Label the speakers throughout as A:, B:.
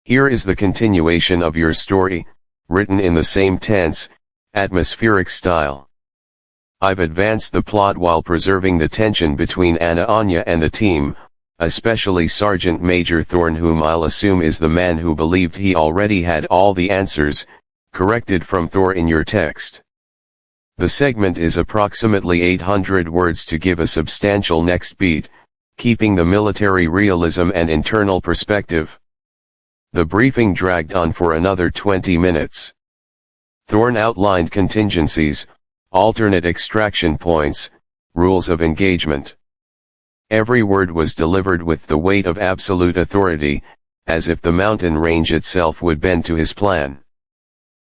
A: Here is the continuation of your story, written in the same tense, atmospheric style. I've advanced the plot while preserving the tension between Anya and the team, especially Sergeant Major Thorn, whom I'll assume is the man who believed he already had all the answers, corrected from Thor in your text. The segment is approximately 800 words to give a substantial next beat, keeping the military realism and internal perspective. The briefing dragged on for another 20 minutes. Thorn outlined contingencies, alternate extraction points, rules of engagement. Every word was delivered with the weight of absolute authority, as if the mountain range itself would bend to his plan.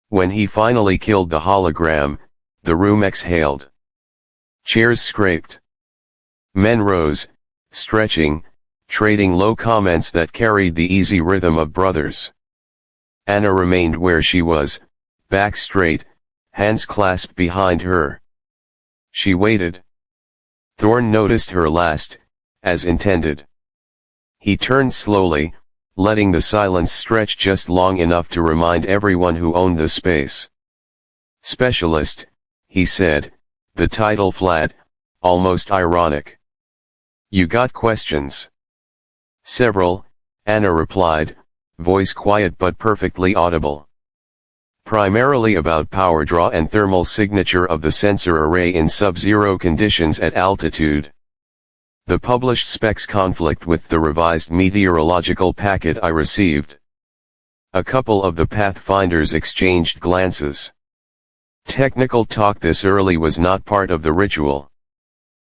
A: When he finally killed the hologram, the room exhaled. Chairs scraped. Men rose, stretching, trading low comments that carried the easy rhythm of brothers. Anna remained where she was, back straight, hands clasped behind her. She waited. Thorn noticed her last, as intended. He turned slowly, letting the silence stretch just long enough to remind everyone who owned the space. Specialist, he said, the title flat, almost ironic. You got questions? Several, Anna replied, voice quiet but perfectly audible. Primarily about power draw and thermal signature of the sensor array in sub-zero conditions at altitude. The published specs conflict with the revised meteorological packet I received. A couple of the Pathfinders exchanged glances. Technical talk this early was not part of the ritual.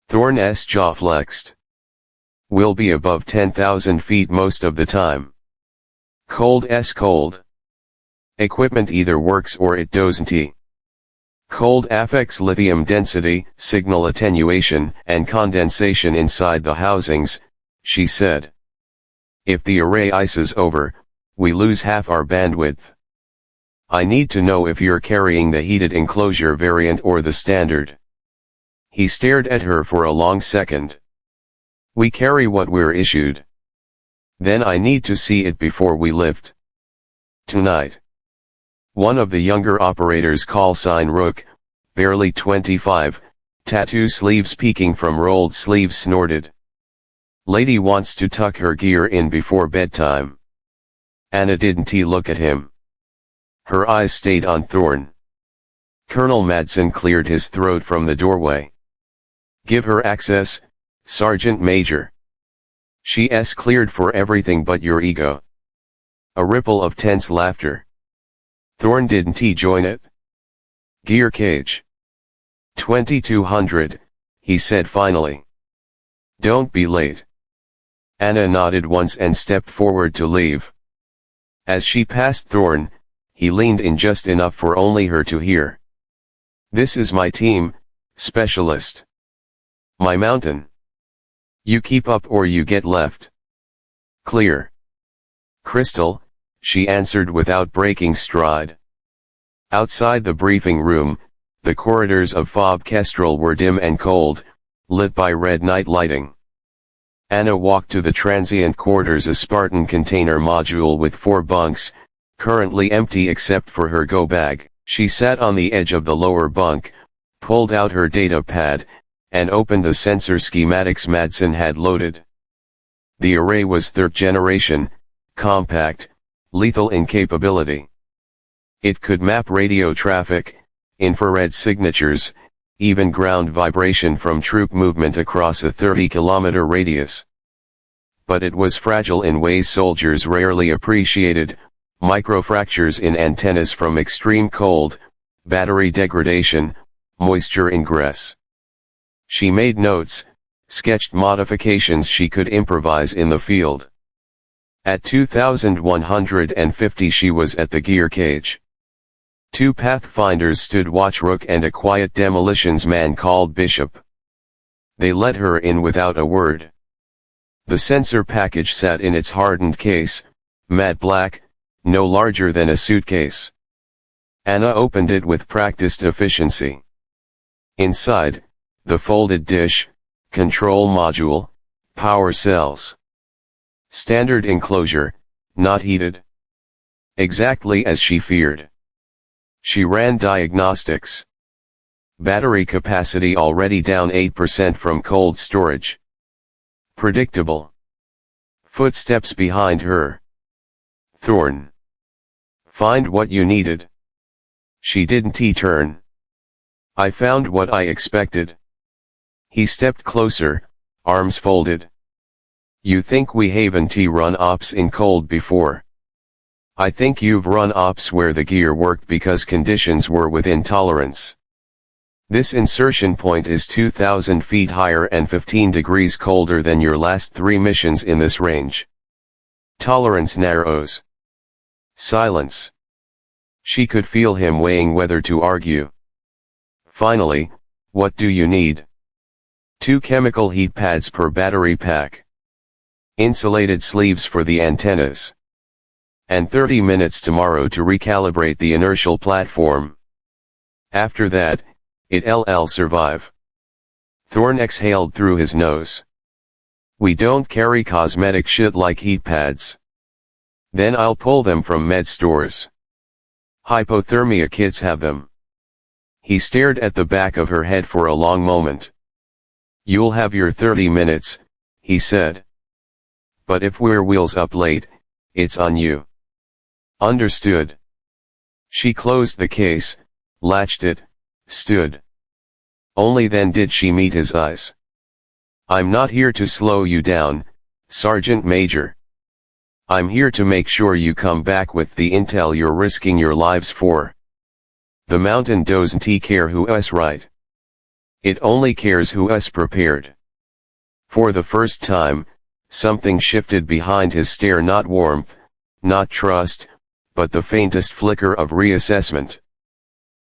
A: Thorn's jaw flexed. We'll be above 10,000 feet most of the time. Cold. Equipment either works or it doesn't. Cold affects lithium density, signal attenuation, and condensation inside the housings, she said. If the array ices over, we lose half our bandwidth. I need to know if you're carrying the heated enclosure variant or the standard. He stared at her for a long second. We carry what we're issued. Then I need to see it before we lift. Tonight. One of the younger operators, call sign Rook, barely 25, tattoo sleeves peeking from rolled sleeves, snorted. Lady wants to tuck her gear in before bedtime. Anna didn't look at him. Her eyes stayed on Thorn. Colonel Madsen cleared his throat from the doorway. Give her access, Sergeant Major. She's cleared for everything but your ego. A ripple of tense laughter. Thorn didn't join it. Gear cage. 2200, he said finally. Don't be late. Anna nodded once and stepped forward to leave. As she passed Thorn, he leaned in just enough for only her to hear. This is my team, Specialist. My mountain. You keep up or you get left. Clear. Crystal, she answered without breaking stride. Outside the briefing room, the corridors of Fob Kestrel were dim and cold, lit by red night lighting. Anna walked to the transient quarters, a Spartan container module with 4 bunks, currently empty except for her go bag. She sat on the edge of the lower bunk, pulled out her data pad, and opened the sensor schematics Madsen had loaded. The array was 3rd generation, compact, lethal in capability. It could map radio traffic, infrared signatures, even ground vibration from troop movement across a 30-kilometer radius. But it was fragile in ways soldiers rarely appreciated: microfractures in antennas from extreme cold, battery degradation, moisture ingress. She made notes, sketched modifications she could improvise in the field. At 2150 she was at the gear cage. 2 Pathfinders stood watch, Rook and a quiet demolitions man called Bishop. They let her in without a word. The sensor package sat in its hardened case, matte black, no larger than a suitcase. Anna opened it with practiced efficiency. Inside, the folded dish, control module, power cells. Standard enclosure, not heated. Exactly as she feared. She ran diagnostics. Battery capacity already down 8% from cold storage. Predictable. Footsteps behind her. Thorn. Find what you needed. She didn't turn. I found what I expected. He stepped closer, arms folded. You think we haven't run ops in cold before? I think you've run ops where the gear worked because conditions were within tolerance. This insertion point is 2,000 feet higher and 15 degrees colder than your last 3 missions in this range. Tolerance narrows. Silence. She could feel him weighing whether to argue. Finally, what do you need? 2 chemical heat pads per battery pack. Insulated sleeves for the antennas. And 30 minutes tomorrow to recalibrate the inertial platform. After that, it'll survive. Thorn exhaled through his nose. We don't carry cosmetic shit like heat pads. Then I'll pull them from med stores. Hypothermia kits have them. He stared at the back of her head for a long moment. You'll have your 30 minutes, he said. But if we're wheels up late, it's on you. Understood. She closed the case, latched it, stood. Only then did she meet his eyes. I'm not here to slow you down, Sergeant Major. I'm here to make sure you come back with the intel you're risking your lives for. The mountain doesn't care who's right. It only cares who's prepared. For the first time, something shifted behind his stare, not warmth, not trust, but the faintest flicker of reassessment.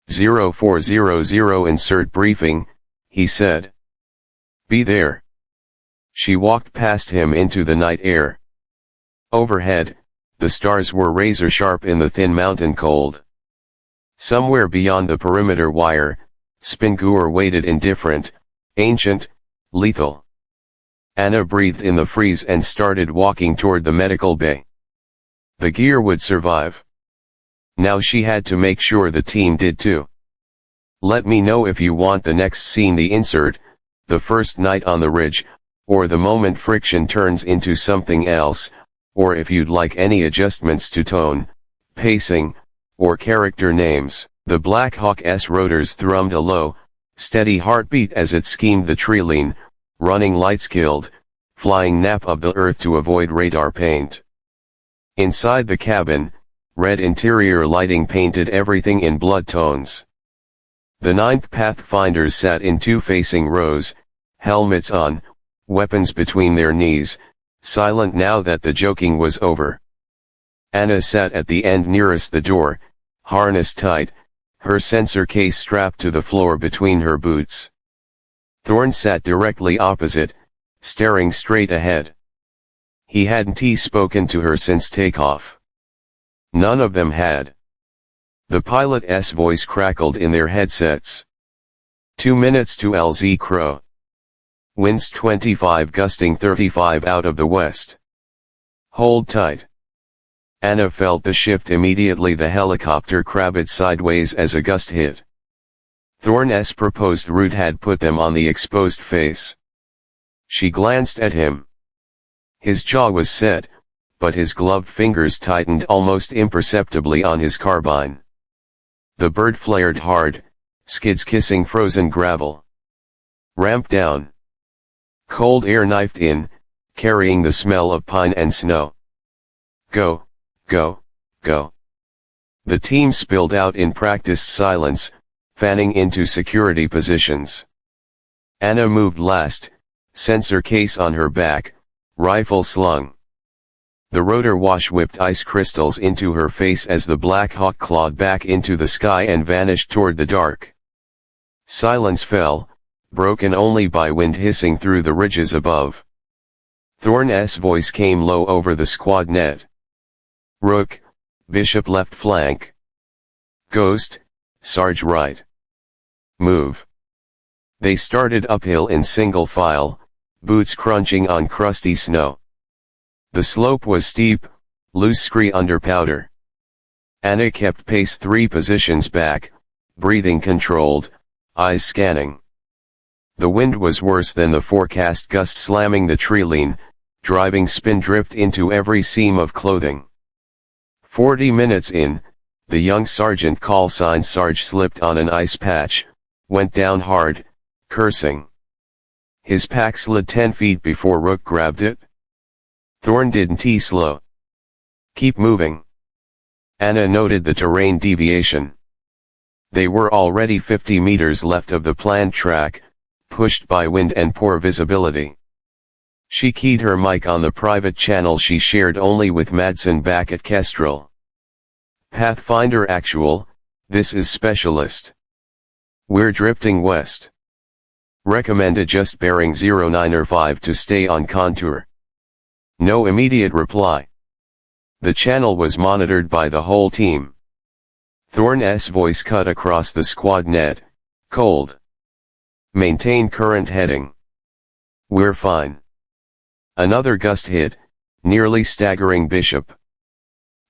A: 0400 insert briefing, he said. Be there. She walked past him into the night air. Overhead, the stars were razor sharp in the thin mountain cold. Somewhere beyond the perimeter wire, Spingur waited indifferent, ancient, lethal. Anna breathed in the freeze and started walking toward the medical bay. The gear would survive. Now she had to make sure the team did too. Let me know if you want the next scene, the insert, the first night on the ridge, or the moment friction turns into something else, or if you'd like any adjustments to tone, pacing, or character names. The Black Hawk's rotors thrummed a low, steady heartbeat as it schemed the trilene, running light-skilled, flying nap of the earth to avoid radar paint. Inside the cabin, red interior lighting painted everything in blood tones. The 9th Pathfinders sat in 2 facing rows, helmets on, weapons between their knees, silent now that the joking was over. Anna sat at the end nearest the door, harness tight, her sensor case strapped to the floor between her boots. Thorn sat directly opposite, staring straight ahead. He hadn't spoken to her since takeoff. None of them had. The pilot's voice crackled in their headsets. 2 minutes to LZ Crow. Winds 25 gusting 35 out of the west. Hold tight. Anna felt the shift immediately. The helicopter crabbled sideways as a gust hit. Thorn's proposed route had put them on the exposed face. She glanced at him. His jaw was set, but his gloved fingers tightened almost imperceptibly on his carbine. The bird flared hard, skids kissing frozen gravel. Ramp down. Cold air knifed in, carrying the smell of pine and snow. Go, go, go. The team spilled out in practiced silence, fanning into security positions. Anna moved last, sensor case on her back, rifle slung. The rotor wash whipped ice crystals into her face as the Black Hawk clawed back into the sky and vanished toward the dark. Silence fell, broken only by wind hissing through the ridges above. Thorn's voice came low over the squad net. Rook, Bishop left flank. Ghost, Sarge right. Move. They started uphill in single file, boots crunching on crusty snow. The slope was steep, loose scree under powder. Anna kept pace 3 positions back, breathing controlled, eyes scanning. The wind was worse than the forecast gust, slamming the tree line, driving spindrift into every seam of clothing. 40 minutes in, the young sergeant, call sign Sarge, slipped on an ice patch, went down hard, cursing. His pack slid 10 feet before Rook grabbed it. Thorn didn't slow. Keep moving. Anna noted the terrain deviation. They were already 50 meters left of the planned track, pushed by wind and poor visibility. She keyed her mic on the private channel she shared only with Madsen back at Kestrel. Pathfinder Actual, this is Specialist. We're drifting west. Recommend adjust bearing 09 or 5 to stay on contour. No immediate reply. The channel was monitored by the whole team. Thorn's voice cut across the squad net, cold. Maintain current heading. We're fine. Another gust hit, nearly staggering Bishop.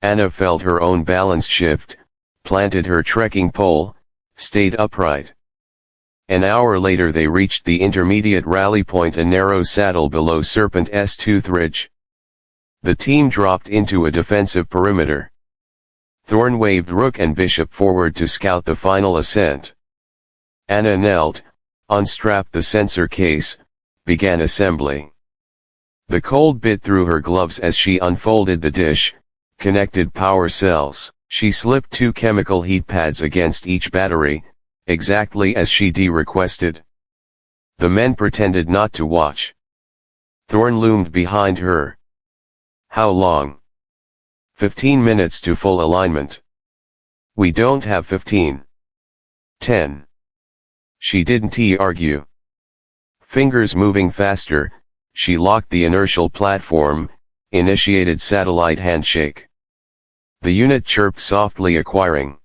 A: Anna felt her own balance shift, planted her trekking pole, stayed upright. An hour later they reached the intermediate rally point, a narrow saddle below Serpent's Tooth Ridge. The team dropped into a defensive perimeter. Thorn waved Rook and Bishop forward to scout the final ascent. Anna knelt, unstrapped the sensor case, began assembly. The cold bit through her gloves as she unfolded the dish, connected power cells. She slipped 2 chemical heat pads against each battery, exactly as she requested. The men pretended not to watch. Thorn loomed behind her. How long? 15 minutes to full alignment. We don't have 15. 10. She didn't argue. Fingers moving faster, she locked the inertial platform, initiated satellite handshake. The unit chirped softly, acquiring.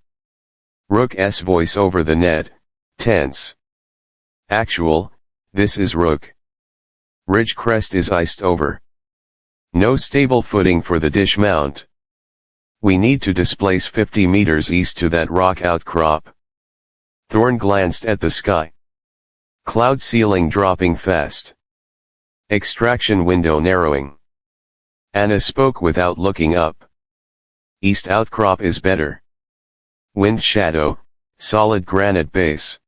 A: Rook's voice over the net, tense. Actual, this is Rook. Ridge crest is iced over. No stable footing for the dish mount. We need to displace 50 meters east to that rock outcrop. Thorn glanced at the sky. Cloud ceiling dropping fast. Extraction window narrowing. Anna spoke without looking up. East outcrop is better. Wind shadow, solid granite base.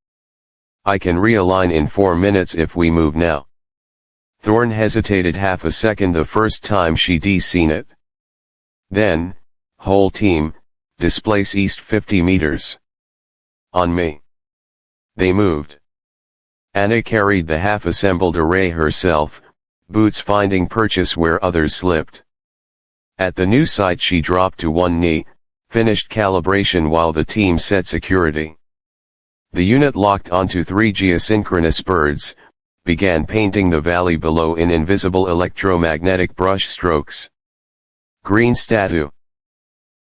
A: I can realign in 4 minutes if we move now. Thorn hesitated half a second the first time she'd seen it. Then, whole team, displace east 50 meters. On me. They moved. Anna carried the half-assembled array herself, boots finding purchase where others slipped. At the new site she dropped to one knee, finished calibration while the team set security. The unit locked onto 3 geosynchronous birds, began painting the valley below in invisible electromagnetic brush strokes. Green statue.